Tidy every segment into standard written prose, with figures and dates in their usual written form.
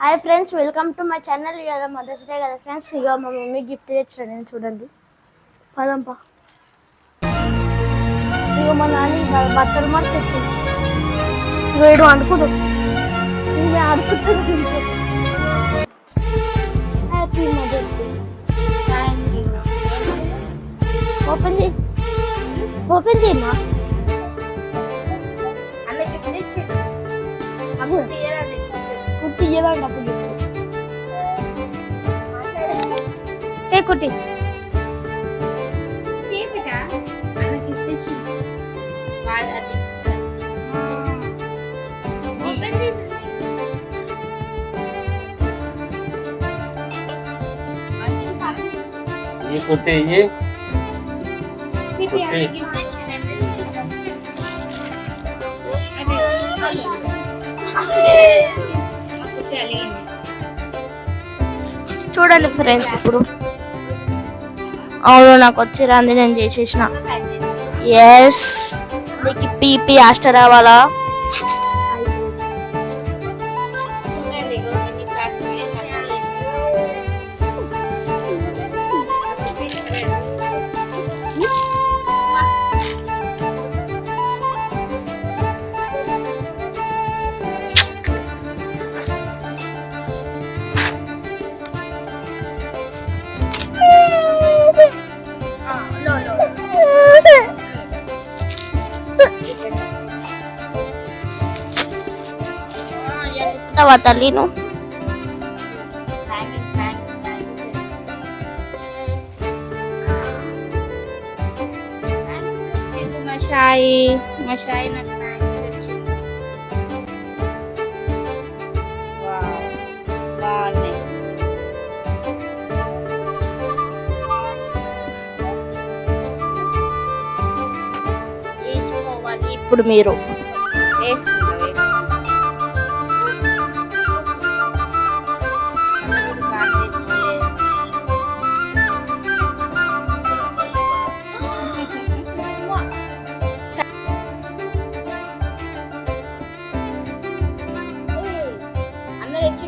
Hi friends, welcome to my channel. ఇవాళ mothers day కదా friends. ఇక మా మమ్మీ గిఫ్ట్ తెచ్చాడు, నేను చూడండి. పదంపా. ఇక మా నాని బట్టలు మాట తెచ్చింది. ఇక ఇడు అనుకుంటు ఆడుకుంటుంది. Happy mother's day. ఓపెన్ చేయి, ఓపెన్ చేయమ్మా. అన్న గిఫ్ట్ తెచ్చాడు. కుట్టి ఇయ్యదండి అప్పుడు కుట్టి అన్న గిఫ్ట్ తెచ్చింది. కుట్టి చూడండి ఫ్రెండ్స్. ఇప్పుడు అవును, నాకు వచ్చి రాంది, నేను చేసేసిన. ఎస్, నీకు పీపీ ఆస్టర్ రావాలా? తల్లి నువ్వు మషాయి నాకు తెచ్చింది. బాగున్నాయి. వేసుకోవాలి ఇప్పుడు మీరు.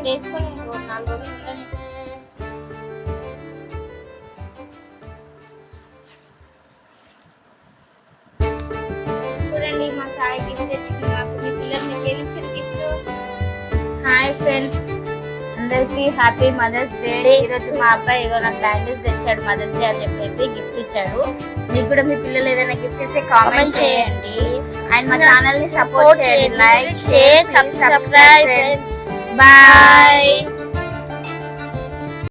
వేసుకొని 4 రోజులు ఉండని. చూడండి, మా సాయి గిఫ్ట్ తెచ్చింది మాకు. మీ పిల్లలు మీకు ఏమి ఇచ్చారు గిఫ్ట్? హాయ్ ఫ్రెండ్స్, అందరికి హ్యాపీ మదర్స్ డే. ఈరోజు మా అబ్బాయి ఏదో నాకు బ్యాంగిల్స్ తెచ్చాడు, మదర్స్ డే అని చెప్పేసి గిఫ్ట్ ఇచ్చాడు. మీకు కూడా మీ పిల్లలు ఏదైనా గిఫ్ట్ ఇస్తే కామెంట్ చేయండి. అండ్ మా ఛానల్ ని సపోర్ట్ చేయండి. Like, share, subscribe. Bye.